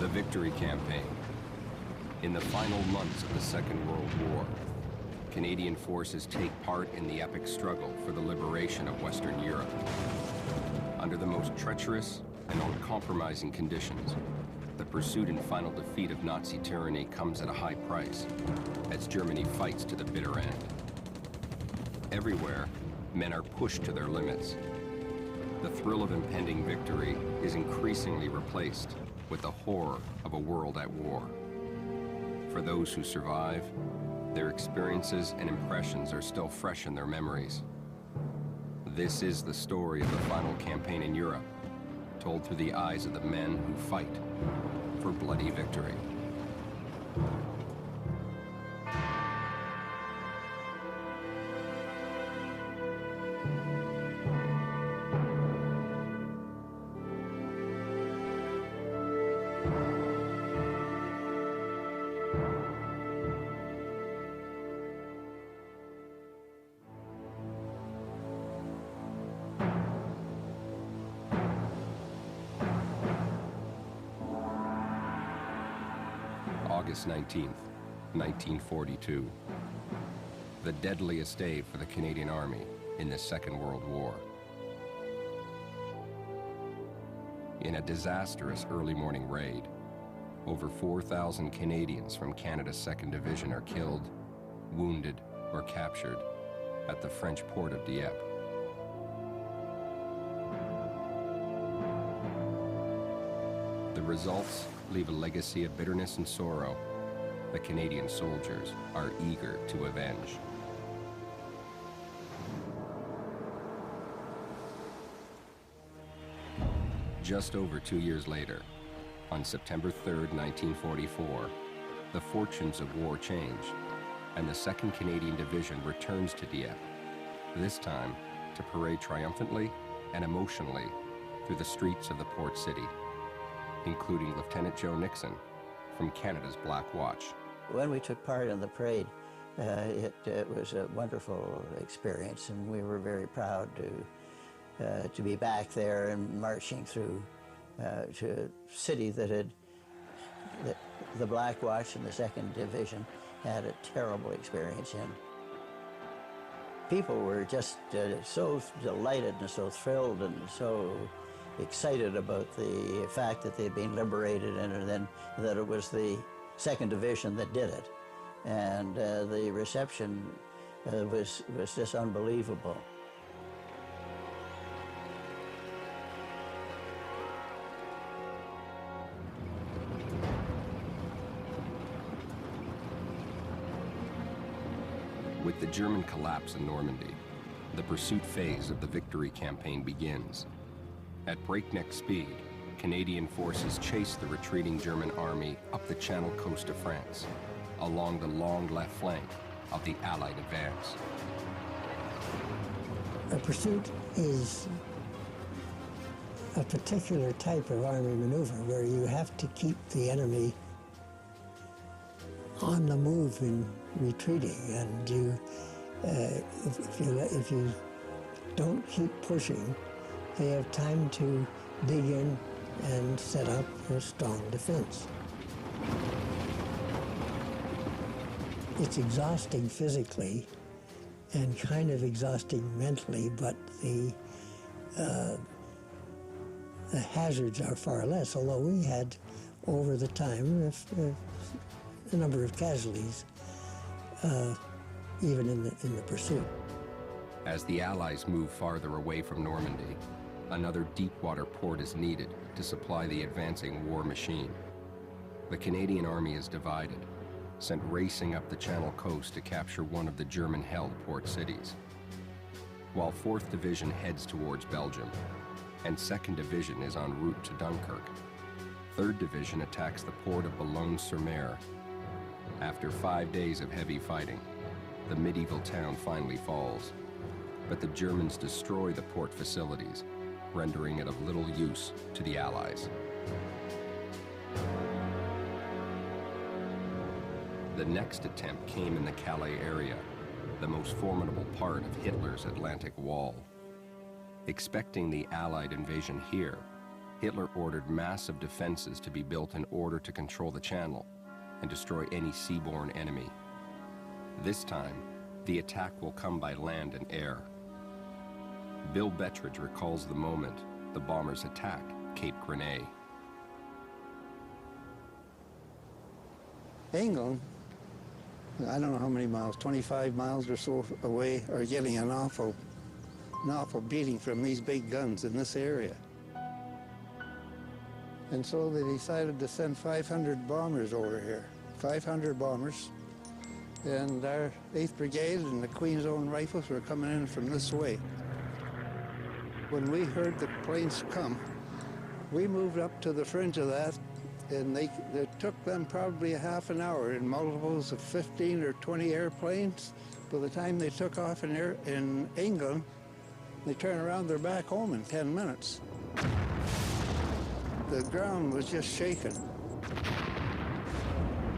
Victory Campaign. In the final months of the Second World War, Canadian forces take part in the epic struggle for the liberation of Western Europe. Under the most treacherous and uncompromising conditions, the pursuit and final defeat of Nazi tyranny comes at a high price, as Germany fights to the bitter end. Everywhere, men are pushed to their limits. The thrill of impending victory is increasingly replaced with the horror of a world at war. For those who survive, their experiences and impressions are still fresh in their memories. This is the story of the final campaign in Europe, told through the eyes of the men who fight for bloody victory. August 19th, 1942. The deadliest day for the Canadian Army in the Second World War. In a disastrous early morning raid, over 4,000 Canadians from Canada's 2nd Division are killed, wounded, or captured at the French port of Dieppe. The results leave a legacy of bitterness and sorrow the Canadian soldiers are eager to avenge. Just over 2 years later, on September 3rd, 1944, the fortunes of war change, and the 2nd Canadian Division returns to Dieppe, this time to parade triumphantly and emotionally through the streets of the port city, including Lieutenant Joe Nixon from Canada's Black Watch. When we took part in the parade, it was a wonderful experience, and we were very proud to be back there and marching through to a city that had, the Black Watch and the 2nd Division had a terrible experience in. People were just so delighted and so thrilled and so excited about the fact that they'd been liberated, and then that it was the 2nd Division that did it. And the reception was just unbelievable. With the German collapse in Normandy, the pursuit phase of the Victory Campaign begins. At breakneck speed, Canadian forces chase the retreating German army up the Channel coast of France, along the long left flank of the Allied advance. A pursuit is a particular type of army maneuver where you have to keep the enemy on the move in retreating, and you, if you don't keep pushing, they have time to dig in and set up a strong defense. It's exhausting physically and kind of exhausting mentally, but the hazards are far less, although we had, over the time, a number of casualties, even in the pursuit. As the Allies move farther away from Normandy, another deep-water port is needed to supply the advancing war machine. The Canadian Army is divided, sent racing up the Channel coast to capture one of the German-held port cities. While 4th Division heads towards Belgium, and 2nd Division is en route to Dunkirk, 3rd Division attacks the port of Boulogne-sur-Mer. After 5 days of heavy fighting, the medieval town finally falls, but the Germans destroy the port facilities, rendering it of little use to the Allies. The next attempt came in the Calais area, the most formidable part of Hitler's Atlantic Wall. Expecting the Allied invasion here, Hitler ordered massive defenses to be built in order to control the channel and destroy any seaborne enemy. This time, the attack will come by land and air. Bill Bettridge recalls the moment the bombers attack Cape Grenay. England, I don't know how many miles, 25 miles or so away, are getting an awful beating from these big guns in this area. And so they decided to send 500 bombers over here, 500 bombers. And our 8th Brigade and the Queen's Own Rifles were coming in from this way. When we heard the planes come, we moved up to the fringe of that, and it took them probably a half an hour in multiples of 15 or 20 airplanes. By the time they took off in England, they turned around, they're back home in 10 minutes. The ground was just shaking.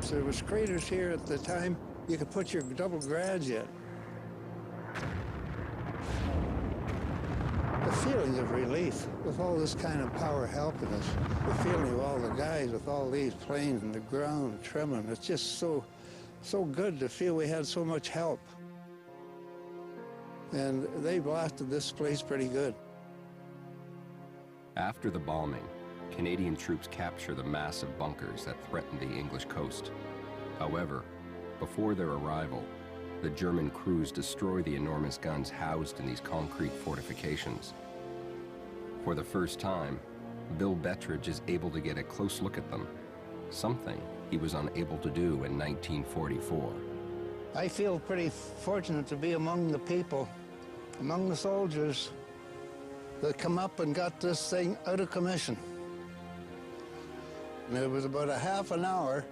So there was craters here at the time. You could put your double garage in. The feeling of relief with all this kind of power helping us, the feeling of all the guys with all these planes and the ground trembling, it's just so good to feel we had so much help. And they blasted this place pretty good. After the bombing, Canadian troops capture the massive bunkers that threaten the English coast. However, before their arrival, the German crews destroy the enormous guns housed in these concrete fortifications. For the first time, Bill Bettridge is able to get a close look at them, something he was unable to do in 1944. I feel pretty fortunate to be among the people, among the soldiers that come up and got this thing out of commission. And it was about a half an hour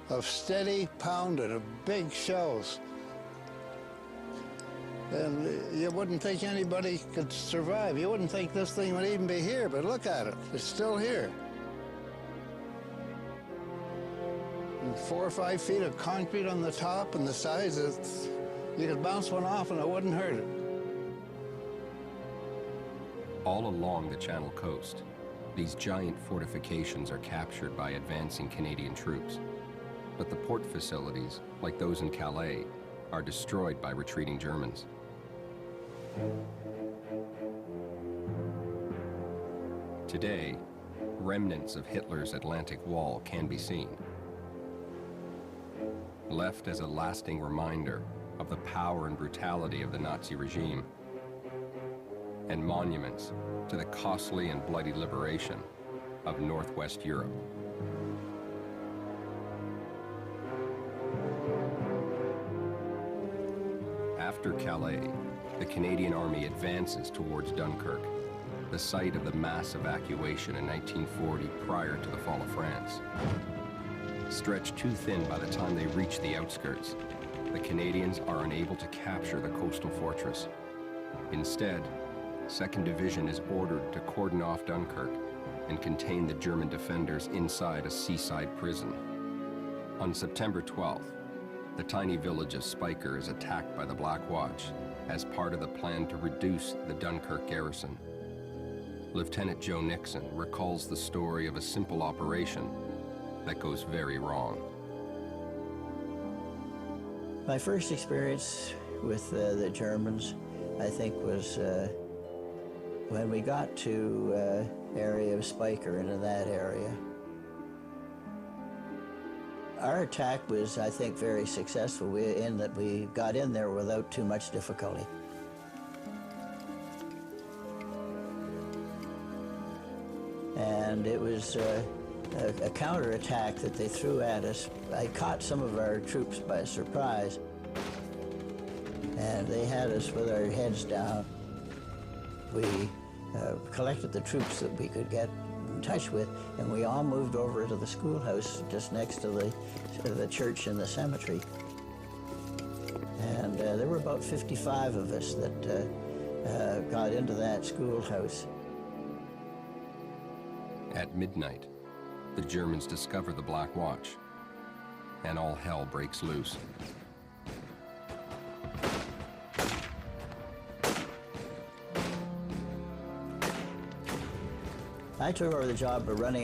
of steady pounding of big shells. And you wouldn't think anybody could survive. You wouldn't think this thing would even be here, but look at it, it's still here. And 4 or 5 feet of concrete on the top and the sides, you could bounce one off and it wouldn't hurt it. All along the Channel coast, these giant fortifications are captured by advancing Canadian troops. But the port facilities, like those in Calais, are destroyed by retreating Germans. Today, remnants of Hitler's Atlantic Wall can be seen, left as a lasting reminder of the power and brutality of the Nazi regime, and monuments to the costly and bloody liberation of Northwest Europe. After Calais, the Canadian Army advances towards Dunkirk, the site of the mass evacuation in 1940 prior to the fall of France. Stretched too thin by the time they reach the outskirts, the Canadians are unable to capture the coastal fortress. Instead, 2nd Division is ordered to cordon off Dunkirk and contain the German defenders inside a seaside prison. On September 12th, the tiny village of Spycker is attacked by the Black Watch as part of the plan to reduce the Dunkirk garrison. Lieutenant Joe Nixon recalls the story of a simple operation that goes very wrong. My first experience with the Germans, I think, was when we got to area of Spycker, into that area. Our attack was, I think, very successful in that we got in there without too much difficulty. And it was a counterattack that they threw at us. I caught some of our troops by surprise, and they had us with our heads down. We collected the troops that we could get in touch with, and we all moved over to the schoolhouse just next to the church and the cemetery. And there were about 55 of us that got into that schoolhouse. At midnight, the Germans discover the Black Watch, and all hell breaks loose. I I took over the job of running